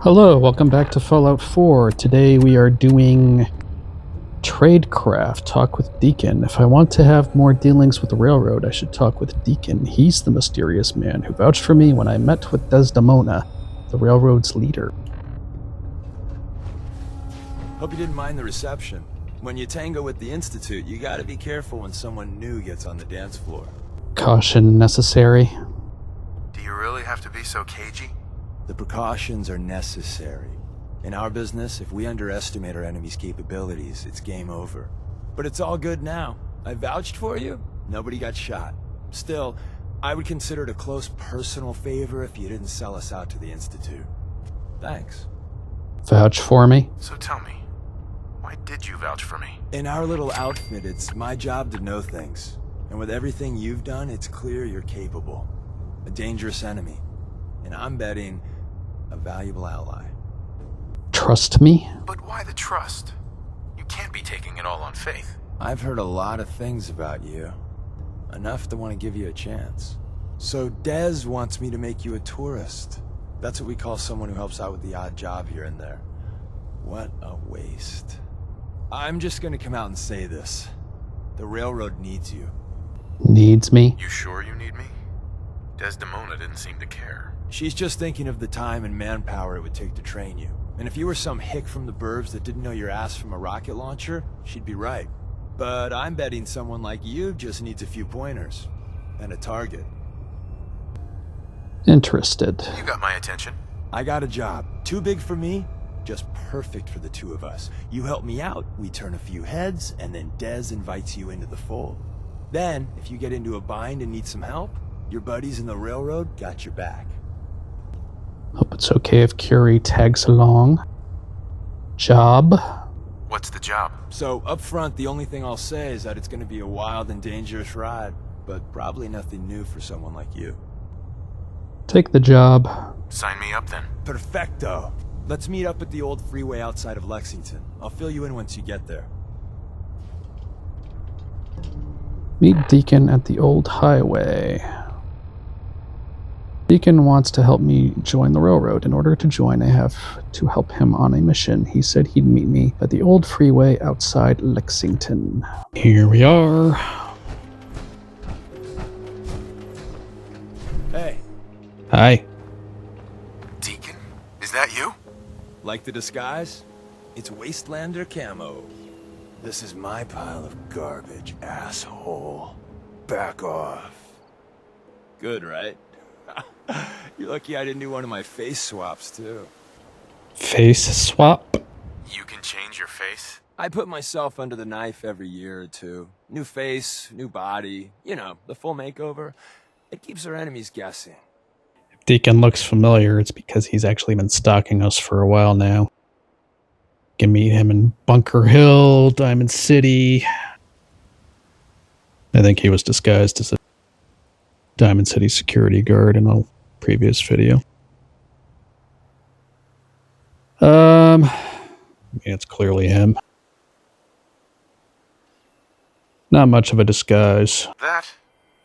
Hello, welcome back to Fallout 4. Today we are doing Tradecraft, talk with Deacon. If I want to have more dealings with the railroad, I should talk with Deacon. He's the mysterious man who vouched for me when I met with Desdemona, the railroad's leader. Hope you didn't mind the reception. When you tango with the Institute, you gotta be careful when someone new gets on the dance floor. Caution necessary. Do you really have to be so cagey? The precautions are necessary. In our business, if we underestimate our enemy's capabilities, it's game over. But it's all good now. I vouched for you. Nobody got shot. Still, I would consider it a close personal favor if you didn't sell us out to the Institute. Thanks. Vouch for me? So tell me, why did you vouch for me? In our little outfit, it's my job to know things. And with everything you've done, it's clear you're capable. A dangerous enemy. And I'm betting a valuable ally. Trust me? But why the trust? You can't be taking it all on faith. I've heard a lot of things about you. Enough to want to give you a chance. So Dez wants me to make you a tourist. That's what we call someone who helps out with the odd job here and there. What a waste. I'm just gonna come out and say this. The railroad needs you. Needs me? You sure you need me? Desdemona didn't seem to care. She's just thinking of the time and manpower it would take to train you. And if you were some hick from the burbs that didn't know your ass from a rocket launcher, she'd be right. But I'm betting someone like you just needs a few pointers. And a target. Interested. You got my attention. I got a job. Too big for me, just perfect for the two of us. You help me out, we turn a few heads, and then Dez invites you into the fold. Then, if you get into a bind and need some help, your buddies in the railroad got your back. Hope it's okay if Curie tags along. Job? What's the job? So, up front, the only thing I'll say is that it's gonna be a wild and dangerous ride, but probably nothing new for someone like you. Take the job. Sign me up then. Perfecto. Let's meet up at the old freeway outside of Lexington. I'll fill you in once you get there. Meet Deacon at the old highway. Deacon wants to help me join the railroad. In order to join, I have to help him on a mission. He said he'd meet me at the old freeway outside Lexington. Here we are. Hey, Hi. Deacon? Is that you? like the disguise? It's Wastelander camo. This is my pile of garbage, asshole. Back off. Good, right? You're lucky I didn't do one of my face swaps, too. Face swap? You can change your face? I put myself under the knife every year or two. New face, new body, you know, the full makeover. It keeps our enemies guessing. If Deacon looks familiar, it's because he's actually been stalking us for a while now. You can meet him in Bunker Hill, Diamond City. I think he was disguised as a Diamond City security guard in a previous video. It's clearly him. Not much of a disguise. That?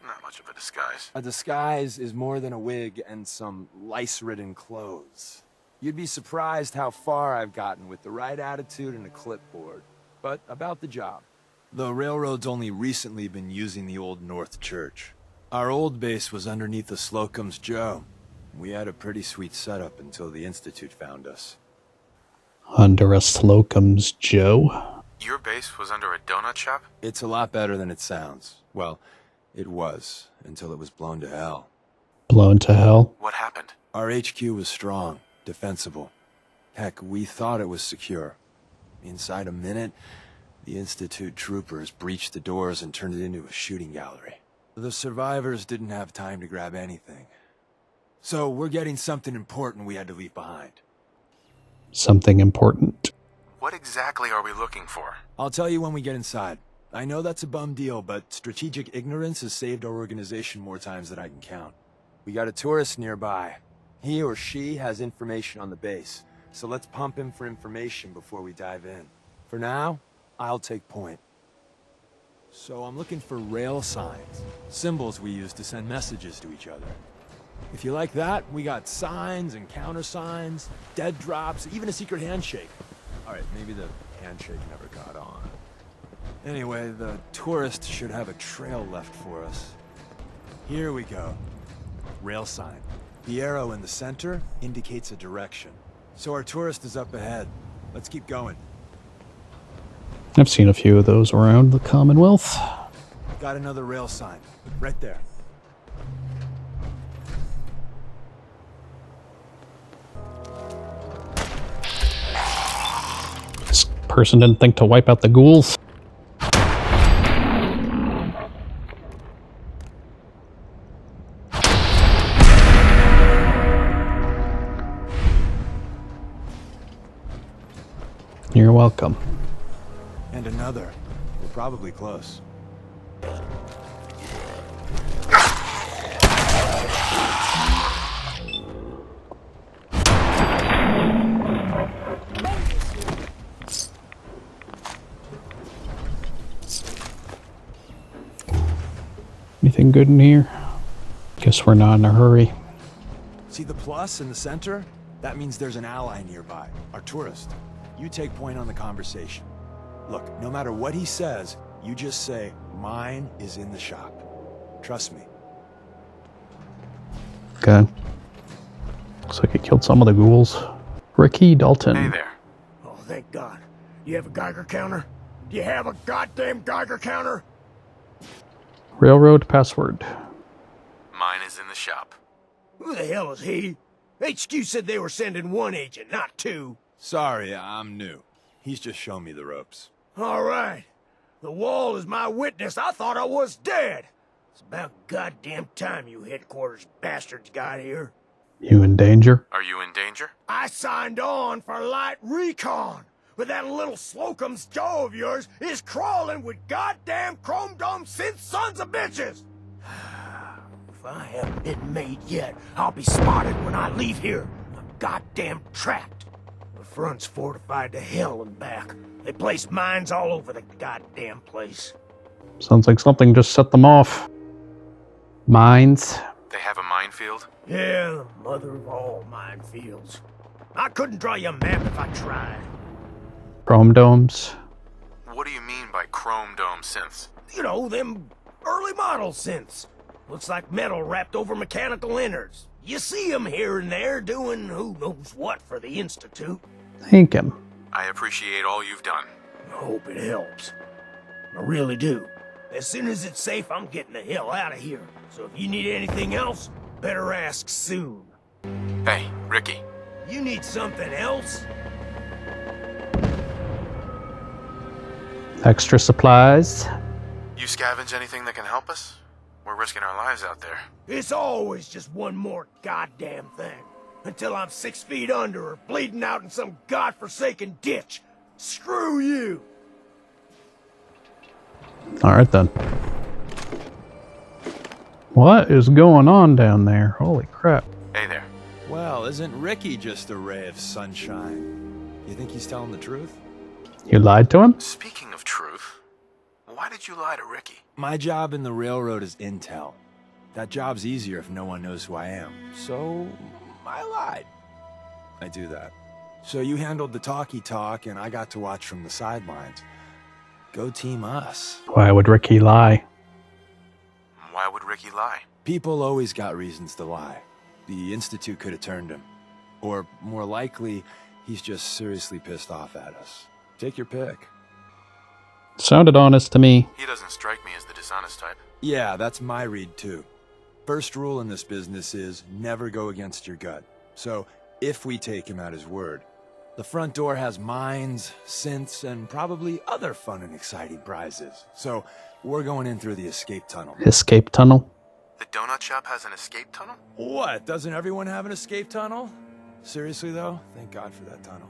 Not much of a disguise. A disguise is more than a wig and some lice-ridden clothes. You'd be surprised how far I've gotten with the right attitude and a clipboard. But about the job. The railroad's only recently been using the Old North Church. Our old base was underneath the Slocum's Joe. We had a pretty sweet setup until the Institute found us. Under a Slocum's Joe? Your base was under a donut shop? It's a lot better than it sounds. Well, it was, until it was blown to hell. Blown to hell? What happened? Our HQ was strong, defensible. Heck, we thought it was secure. Inside a minute, the Institute troopers breached the doors and turned it into a shooting gallery. The survivors didn't have time to grab anything. So we're getting something important we had to leave behind. Something important. What exactly are we looking for? I'll tell you when we get inside. I know that's a bum deal, but strategic ignorance has saved our organization more times than I can count. We got a tourist nearby. He or she has information on the base, so let's pump him for information before we dive in. For now, I'll take point. So I'm looking for rail signs, symbols we use to send messages to each other. If you like that, we got signs and countersigns, dead drops, even a secret handshake. Alright, maybe the handshake never got on. Anyway, the tourist should have a trail left for us. Here we go. Rail sign. The arrow in the center indicates a direction. So our tourist is up ahead. Let's keep going. I've seen a few of those around the Commonwealth. Got another rail sign. Right there. This person didn't think to wipe out the ghouls. You're welcome. And another. We're probably close. Anything good in here? Guess we're not in a hurry. See the plus in the center? That means there's an ally nearby, our tourist. You take point on the conversation. Look, no matter what he says, you just say, mine is in the shop. Trust me. Okay. Looks like it killed some of the ghouls. Ricky Dalton. Hey there. Oh, thank God. You have a Geiger counter? Do you have a goddamn Geiger counter? Railroad password. Mine is in the shop. Who the hell is he? HQ said they were sending one agent, not two. Sorry, I'm new. He's just showing me the ropes. All right. The wall is my witness. I thought I was dead. It's about goddamn time you headquarters bastards got here. You in danger? Are you in danger? I signed on for light recon, but that little Slocum's Joe of yours is crawling with goddamn chrome dome synth sons of bitches. If I haven't been made yet, I'll be spotted when I leave here. I'm goddamn trapped. The front's fortified to hell and back. They placed mines all over the goddamn place. Sounds like something just set them off. Mines. They have a minefield? Yeah, the mother of all minefields. I couldn't draw you a map if I tried. Chrome domes. What do you mean by chrome dome synths? You know, them early model synths. Looks like metal wrapped over mechanical innards. You see them here and there doing who knows what for the Institute. Thank him. I appreciate all you've done. I hope it helps. I really do. As soon as it's safe, I'm getting the hell out of here. So if you need anything else, better ask soon. Hey, Ricky. You need something else? Extra supplies. You scavenge anything that can help us? We're risking our lives out there. It's always just one more goddamn thing. Until I'm 6 feet under or bleeding out in some godforsaken ditch. Screw you! Alright then. What is going on down there? Holy crap. Hey there. Well, isn't Ricky just a ray of sunshine? You think he's telling the truth? You lied to him? Speaking of truth, why did you lie to Ricky? My job in the railroad is intel. That job's easier if no one knows who I am. So, I lied. I do that. So you handled the talky talk, and I got to watch from the sidelines. Go team us. Why would Ricky lie? Why would Ricky lie? People always got reasons to lie. The Institute could have turned him. Or, more likely, he's just seriously pissed off at us. Take your pick. Sounded honest to me. He doesn't strike me as the dishonest type. Yeah, that's my read too. First rule in this business is never go against your gut. So, if we take him at his word, the front door has mines, synths, and probably other fun and exciting prizes. So, we're going in through the escape tunnel. Escape tunnel. The donut shop has an escape tunnel? What? Doesn't everyone have an escape tunnel? Seriously though, thank God for that tunnel.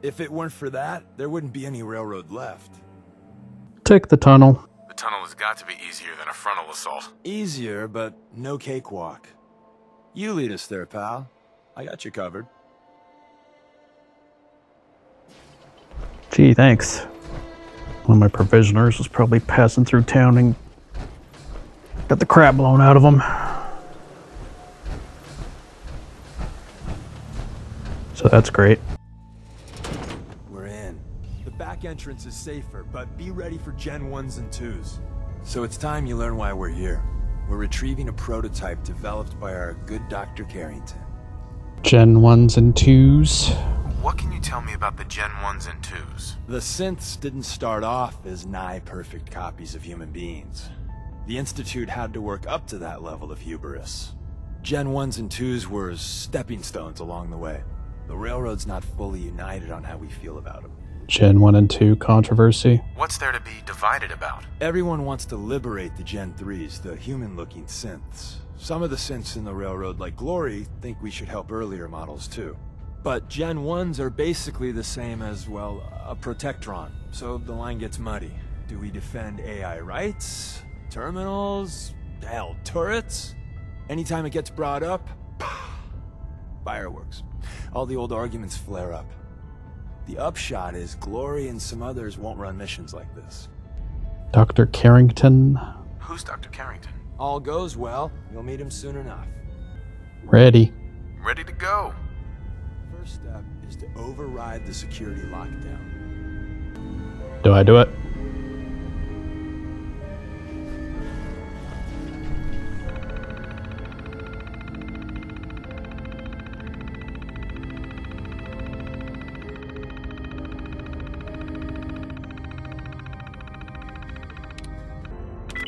If it weren't for that, there wouldn't be any railroad left. Take the tunnel. The tunnel has got to be easier than a frontal assault. Easier, but no cakewalk. You lead us there, pal. I got you covered. Gee, thanks. One of my provisioners was probably passing through town and got the crap blown out of him. that's great. We're in. The back entrance is safer, but be ready for Gen 1s and 2s. So it's time you learn why we're here. We're retrieving a prototype developed by our good Dr. Carrington. Gen 1s and 2s. What can you tell me about the Gen 1s and 2s? The synths didn't start off as nigh-perfect copies of human beings. The Institute had to work up to that level of hubris. Gen 1s and 2s were stepping stones along the way. The Railroad's not fully united on how we feel about them. Gen 1 and 2 controversy. What's there to be divided about? Everyone wants to liberate the Gen 3s, the human-looking synths. Some of the synths in the Railroad, like Glory, think we should help earlier models too. But Gen 1s are basically the same as, well, a Protectron, so the line gets muddy. Do we defend AI rights? Terminals? Hell, turrets? Anytime it gets brought up, fireworks. All the old arguments flare up. The upshot is Glory and some others won't run missions like this. Dr. Carrington. Who's Dr. Carrington? All goes well, you'll meet him soon enough. Ready. Ready to go. First step is to override the security lockdown. Do I do it?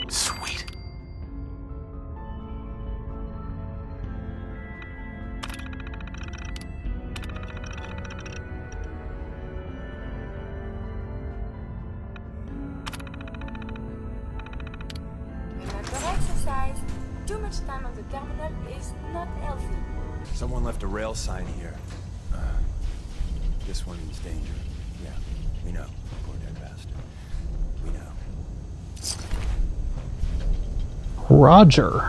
Sweet. Remember exercise. Too much time on the terminal is not healthy. Someone left a rail sign here. This one means danger. Yeah, we know. Poor dead bastard. We know. Roger.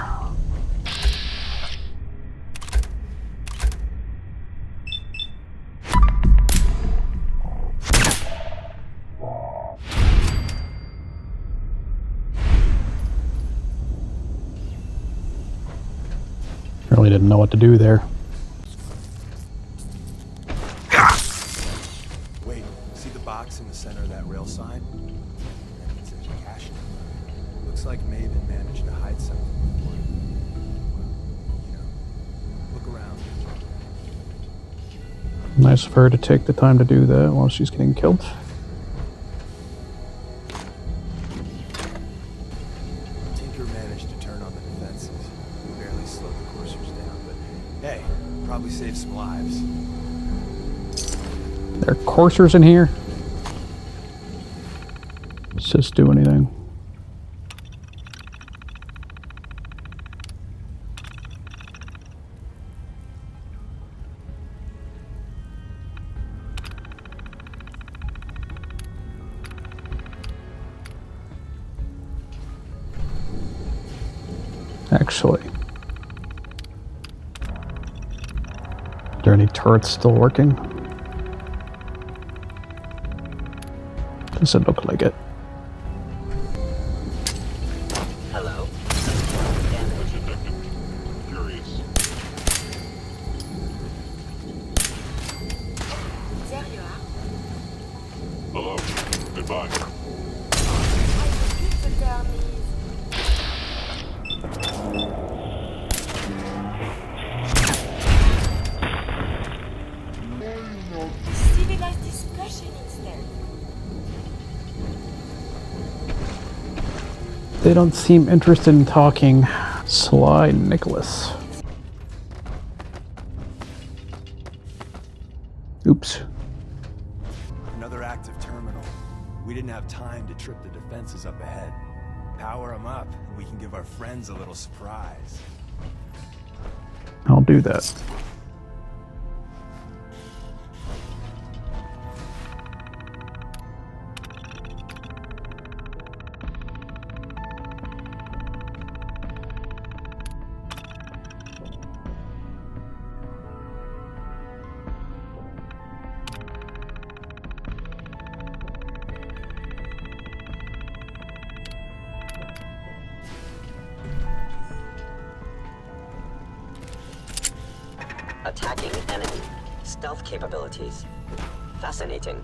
Really didn't know what to do there. Wait, see the box in the center of that rail sign? That means there's a cache in it. Looks like Maven managed to hide something before it. You know, look around. Nice of her to take the time to do that while she's getting killed. Tinker managed to turn on the defenses. We barely slowed the coursers down, but hey, probably saved some lives. There are coursers in here. Let's just do anything. Actually, are there any turrets still working? Doesn't look like it. Hello. Curious. There you are. Hello. Goodbye. I repeat, the term is civilized discussion instead. They don't seem interested in talking. Sly Nicholas. Oops. Another active terminal. We didn't have time to trip the defenses up ahead. Power them up, and we can give our friends a little surprise. I'll do that. Attacking enemy. stealth capabilities. Fascinating.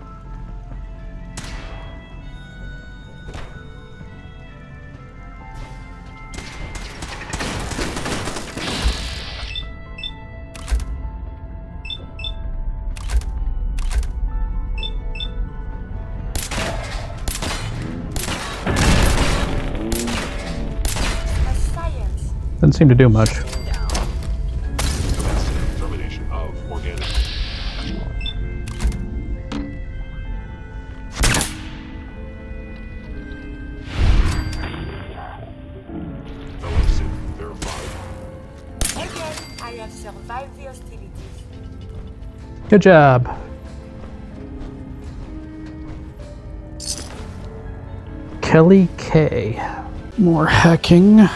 A science. Doesn't seem to do much. Termination of organic. LFC verified. Again, I have survived the hostilities. Good job. Kelly K. More hacking.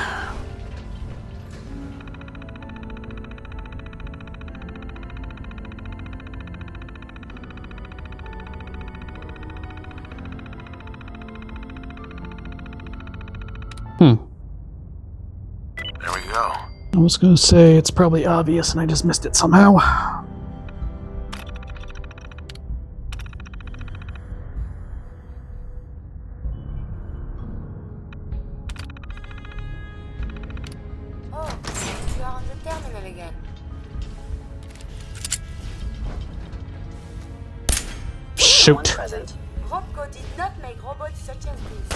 There we go. I was gonna say it's probably obvious and I just missed it somehow. Oh, you are on the terminal again. One Shoot. present. Robco did not make robots such as this.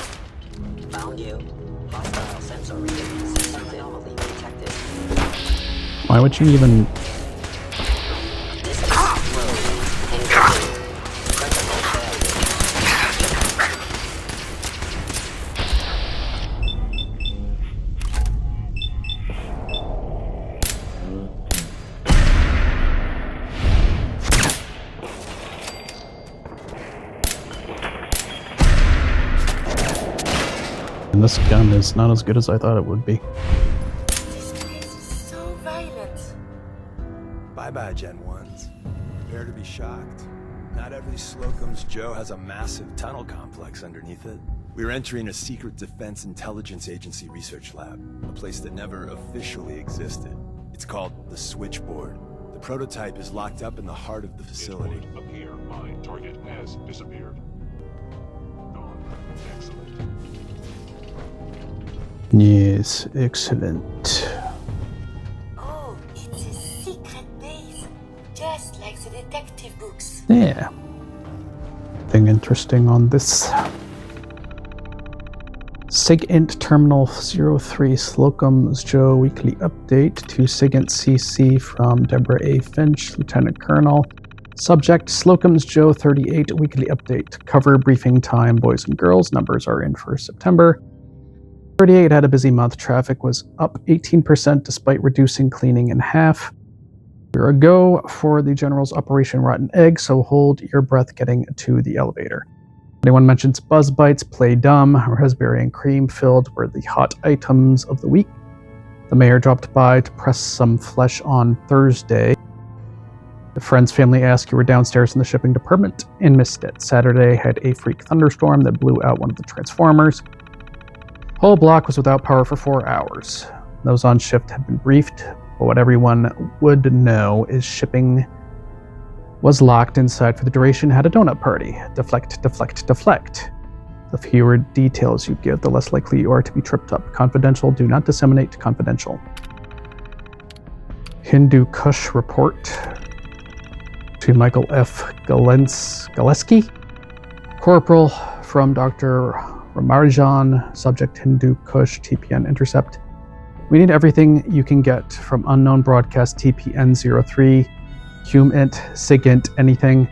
Found you. Hostile sensor reading. System anomaly detected. Why would you even... This is road. Incoming. Critical failure. And this gun is not as good as I thought it would be. This place is so violent. Bye-bye, Gen 1s. Prepare to be shocked. Not every Slocum's Joe has a massive tunnel complex underneath it. We're entering a secret Defense Intelligence Agency research lab, a place that never officially existed. It's called the Switchboard. The prototype is locked up in the heart of the facility. It would appear my target has disappeared. Gone. Excellent. Yes, excellent. Oh, it's a secret base. Just like the detective books. Yeah. Thing interesting on this. SIGINT Terminal 03 Slocum's Joe Weekly Update to SIGINT CC from Deborah A. Finch, Lieutenant Colonel. Subject Slocum's Joe 38 Weekly Update. Cover briefing time, boys and girls. Numbers are in for September. 38 had a busy month. Traffic was up 18% despite reducing cleaning in half. We're a go for the General's Operation Rotten Egg, so hold your breath getting to the elevator. Anyone mentions Buzz Bites, Play Dumb, Raspberry and Cream filled were the hot items of the week. The mayor dropped by to press some flesh on Thursday. The friend's family asked you were downstairs in the shipping department and missed it. Saturday had a freak thunderstorm that blew out one of the transformers. Whole block was without power for 4 hours. Those on shift had been briefed, but what everyone would know is shipping was locked inside for the duration, had a donut party. Deflect, deflect, deflect. The fewer details you give, the less likely you are to be tripped up. Confidential, do not disseminate confidential. Hindu Kush report to Michael F. Galeski. Corporal from Dr. Ramarjan, subject Hindu Kush, TPN intercept. We need everything you can get from unknown broadcast TPN03, HumInt, SIGINT, anything.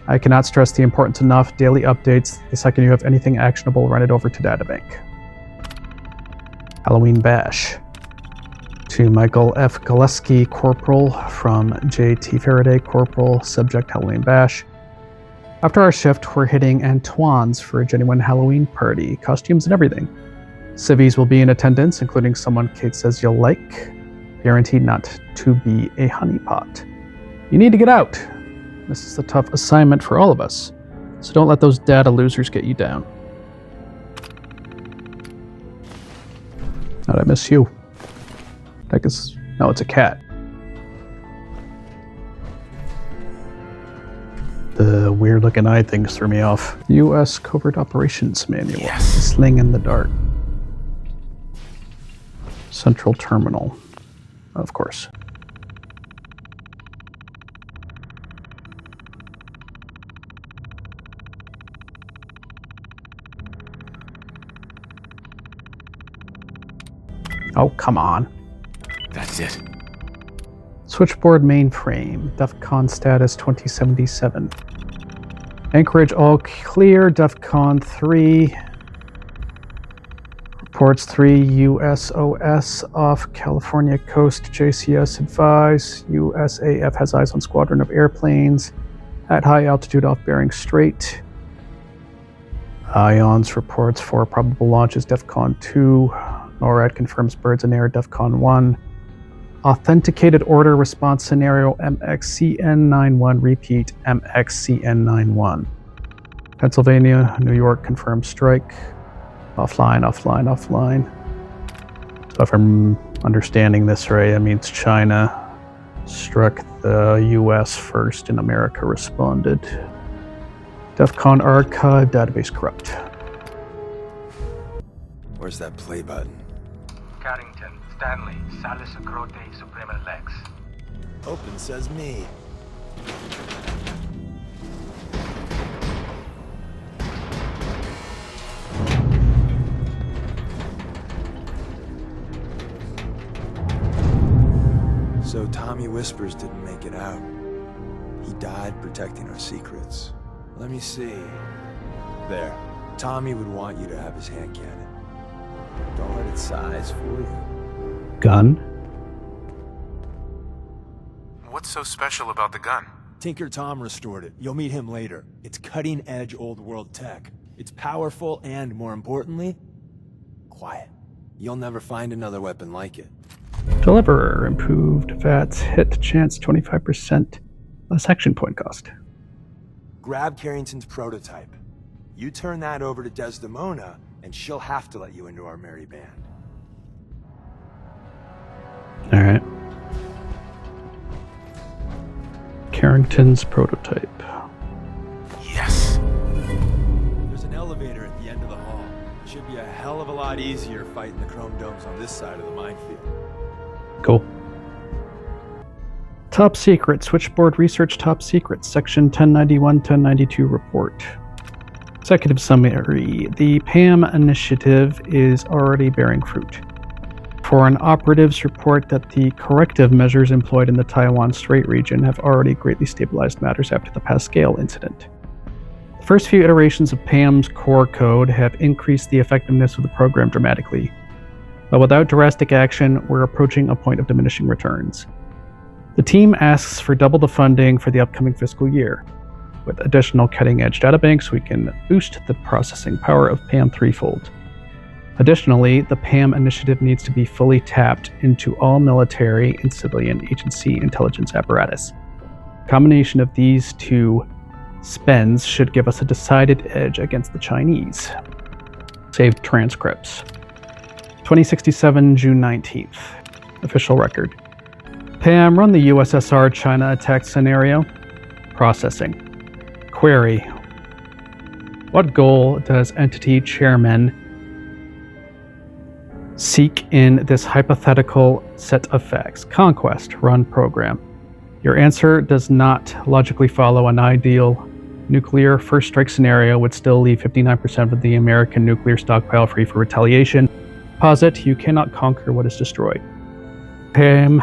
I cannot stress the importance enough. Daily updates. The second you have anything actionable, run it over to Databank. Halloween Bash. To Michael F. Galeski, Corporal from J.T. Faraday, Corporal, subject Halloween Bash. After our shift, we're hitting Antoine's for a genuine Halloween party, costumes and everything. Civvies will be in attendance, including someone Kate says you'll like. Guaranteed not to be a honeypot. You need to get out. This is a tough assignment for all of us, so don't let those data losers get you down. How'd I miss you? No, it's a cat. The weird looking eye things threw me off. U.S. Covert Operations Manual. Yes. Sling in the dark. Central Terminal. Of course. Oh, come on. That's it. Switchboard mainframe. DEFCON status 2077. Anchorage all clear. DEFCON 3. Reports 3 USOS off California coast. JCS advise. USAF has eyes on squadron of airplanes at high altitude off Bering Strait. IONS reports 4 probable launches. DEFCON 2. NORAD confirms birds in air. DEFCON 1. Authenticated order response scenario MXCN91. Repeat MXCN91. Pennsylvania, New York confirmed strike. Offline. So if I'm understanding this right, it means China struck the US first and America responded. DEFCON archive database corrupt. Where's that play button? Carrington, Stanley, Salis Acrote, Suprema Lex. Open says me. So Tommy Whispers didn't make it out. He died protecting our secrets. Let me see. There. Tommy would want you to have his hand cannon. Don't let it size for you. Gun? What's so special about the gun? Tinker Tom restored it. You'll meet him later. It's cutting-edge old world tech. It's powerful and, more importantly, quiet. You'll never find another weapon like it. Deliverer. Improved VATS. Hit chance 25%. Less action point cost. Grab Carrington's prototype. You turn that over to Desdemona, and she'll have to let you into our merry band. Alright. Carrington's prototype. Yes. There's an elevator at the end of the hall. It should be a hell of a lot easier fighting the chrome domes on this side of the minefield. Cool. Top secret. Switchboard research top secret. Section 1091-1092 report. Executive summary. The PAM initiative is already bearing fruit. Foreign operatives report that the corrective measures employed in the Taiwan Strait region have already greatly stabilized matters after the Pascal incident. The first few iterations of PAM's core code have increased the effectiveness of the program dramatically. But without drastic action, we're approaching a point of diminishing returns. The team asks for double the funding for the upcoming fiscal year. With additional cutting-edge databanks, we can boost the processing power of PAM threefold. Additionally, the PAM initiative needs to be fully tapped into all military and civilian agency intelligence apparatus. A combination of these two spends should give us a decided edge against the Chinese. Saved transcripts. 2067, June 19th. Official record. PAM, run the USSR China attack scenario. Processing. Query. What goal does entity chairman seek in this hypothetical set of facts? Conquest. Run program. Your answer does not logically follow. An ideal nuclear first strike scenario would still leave 59% of the American nuclear stockpile free for retaliation. Posit, you cannot conquer what is destroyed. PAM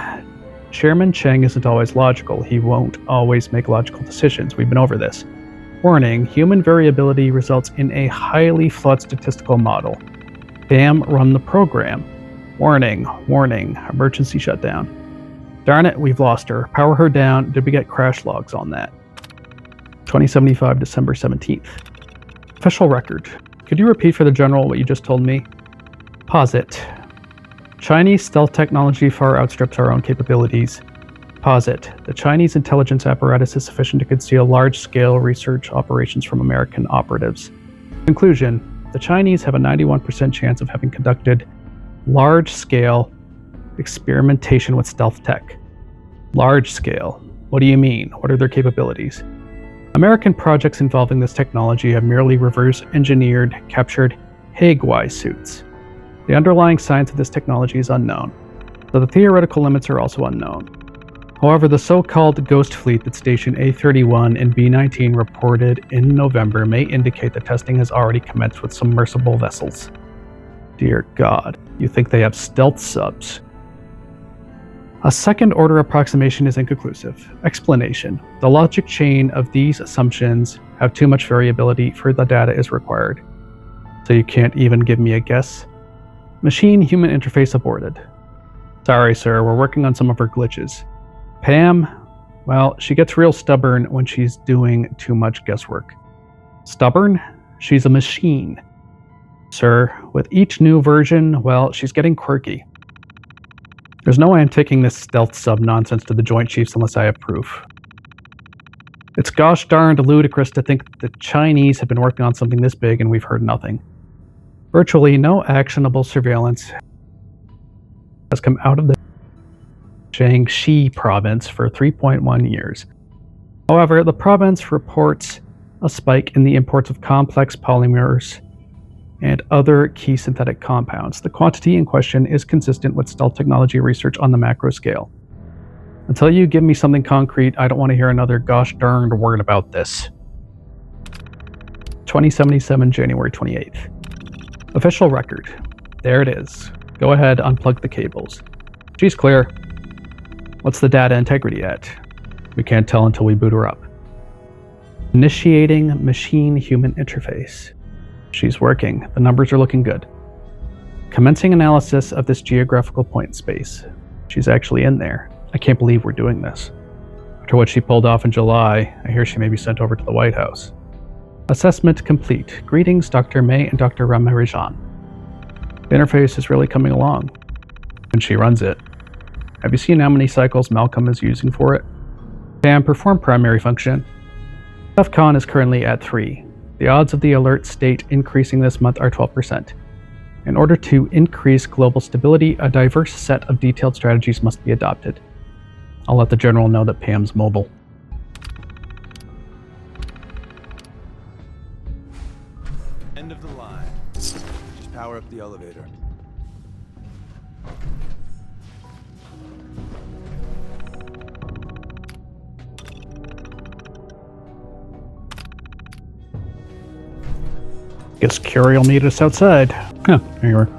Chairman Cheng isn't always logical. He won't always make logical decisions. We've been over this. Warning, human variability results in a highly flawed statistical model. PAM, run the program. Warning, emergency shutdown. Darn it, we've lost her. Power her down. Did we get crash logs on that? 2075, December 17th. Official record. Could you repeat for the general what you just told me? Posit. Chinese stealth technology far outstrips our own capabilities. Posit. The Chinese intelligence apparatus is sufficient to conceal large-scale research operations from American operatives. Conclusion. The Chinese have a 91% chance of having conducted large-scale experimentation with stealth tech. Large-scale. What do you mean? What are their capabilities? American projects involving this technology have merely reverse-engineered, captured Hague-Y suits. The underlying science of this technology is unknown, so the theoretical limits are also unknown. However, the so-called Ghost Fleet that Station A31 and B19 reported in November may indicate that testing has already commenced with submersible vessels. Dear God, you think they have stealth subs? A second-order approximation is inconclusive. Explanation. The logic chain of these assumptions have too much variability for the data is required. So you can't even give me a guess? Machine-human interface aborted. Sorry, sir, we're working on some of her glitches. Pam, well, she gets real stubborn when she's doing too much guesswork. Stubborn? She's a machine. Sir, with each new version, well, she's getting quirky. There's no way I'm taking this stealth sub nonsense to the Joint Chiefs unless I have proof. It's gosh darned ludicrous to think that the Chinese have been working on something this big and we've heard nothing. Virtually no actionable surveillance has come out of the Jiangxi province for 3.1 years. However, the province reports a spike in the imports of complex polymers and other key synthetic compounds. The quantity in question is consistent with stealth technology research on the macro scale. Until you give me something concrete, I don't want to hear another gosh darned word about this. 2077, January 28th. Official record. There it is. Go ahead, unplug the cables. She's clear. What's the data integrity at? We can't tell until we boot her up. Initiating machine-human interface. She's working. The numbers are looking good. Commencing analysis of this geographical point in space. She's actually in there. I can't believe we're doing this. After what she pulled off in July, I hear she may be sent over to the White House. Assessment complete. Greetings, Dr. May and Dr. Ramarijan. The interface is really coming along. And she runs it. Have you seen how many cycles Malcolm is using for it? Pam, perform primary function. DEFCON is currently at 3. The odds of the alert state increasing this month are 12%. In order to increase global stability, a diverse set of detailed strategies must be adopted. I'll let the General know that Pam's mobile. End of the line. Just power up the elevator. Guess Carrie will meet us outside. Huh, there you are.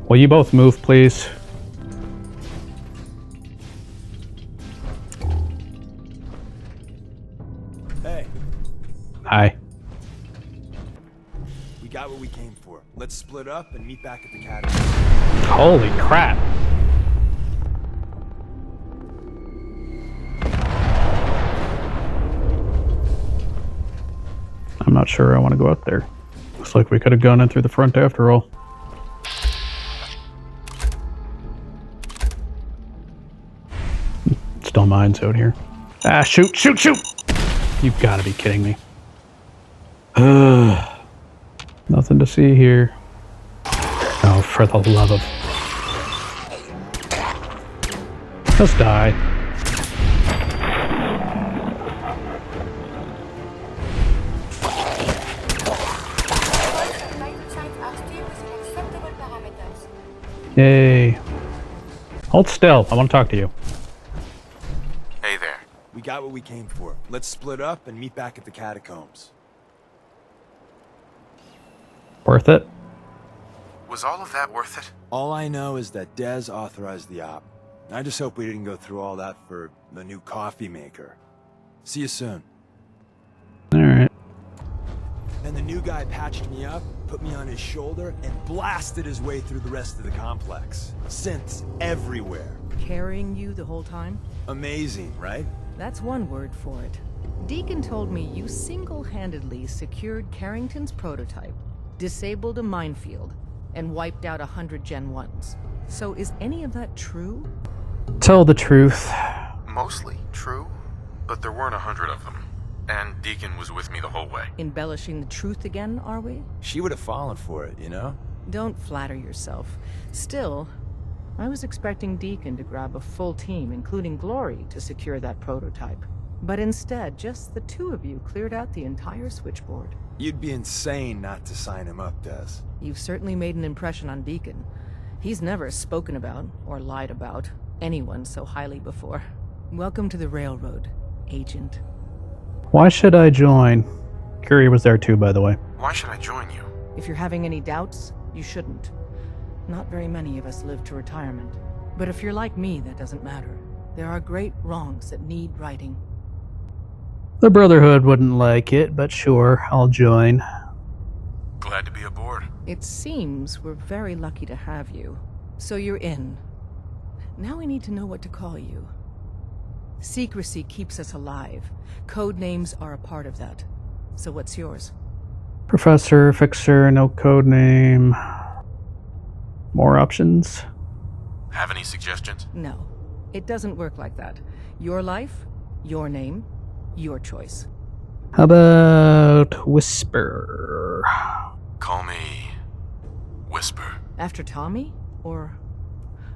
Will you both move, please? Hey, Hi. we got what we came for. Let's split up and meet back at the cabin. Holy crap. I'm not sure I want to go out there. Looks like we could have gone in through the front after all. Still mines out here. Ah, shoot, shoot, shoot! You've got to be kidding me. Nothing to see here. Oh, for the love of... Just die. Vital signs are still within acceptable parameters. Yay. Hold still. I want to talk to you. Hey there. We got what we came for. Let's split up and meet back at the catacombs. Worth it? Was all of that worth it? All I know is that Dez authorized the op. I just hope we didn't go through all that for the new coffee maker. See you soon. Alright. And the new guy patched me up, put me on his shoulder, and blasted his way through the rest of the complex. Synths everywhere. Carrying you the whole time? Amazing, right? That's one word for it. Deacon told me you single-handedly secured Carrington's prototype, disabled a minefield, and wiped out 100 Gen 1s. So is any of that true? Tell the truth. Mostly true, but there weren't 100 of them. And Deacon was with me the whole way. Embellishing the truth again, are we? She would have fallen for it, you know? Don't flatter yourself. Still, I was expecting Deacon to grab a full team, including Glory, to secure that prototype. But instead, just the two of you cleared out the entire switchboard. You'd be insane not to sign him up, Des. You've certainly made an impression on Deacon. He's never spoken about, or lied about, anyone so highly before. Welcome to the Railroad, Agent. Why should I join? Curie was there too, by the way. Why should I join you? If you're having any doubts, you shouldn't. Not very many of us live to retirement. But if you're like me, that doesn't matter. There are great wrongs that need righting. The Brotherhood wouldn't like it, but sure, I'll join. Glad to be aboard. It seems we're very lucky to have you. So you're in. Now we need to know what to call you. Secrecy keeps us alive. Code names are a part of that. So what's yours? Professor, Fixer, no code name. More options? Have any suggestions? No. It doesn't work like that. Your life, your name, your choice. How about Whisper? Call me Whisper. After Tommy? Or...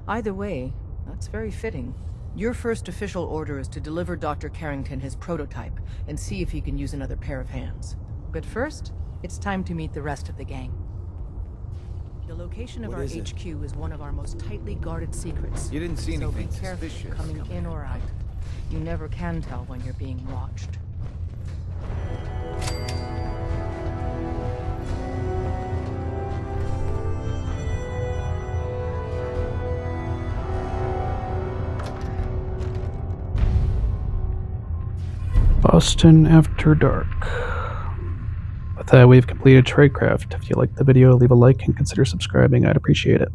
Either way, that's very fitting. Your first official order is to deliver Dr. Carrington his prototype and see if he can use another pair of hands. But first, it's time to meet the rest of the gang. The location of What our is it? HQ is one of our most tightly guarded secrets. You didn't see So be anything careful suspicious coming coming in or out. You never can tell when you're being watched. Boston After Dark. With that, we've completed Tradecraft. If you liked the video, leave a like and consider subscribing. I'd appreciate it.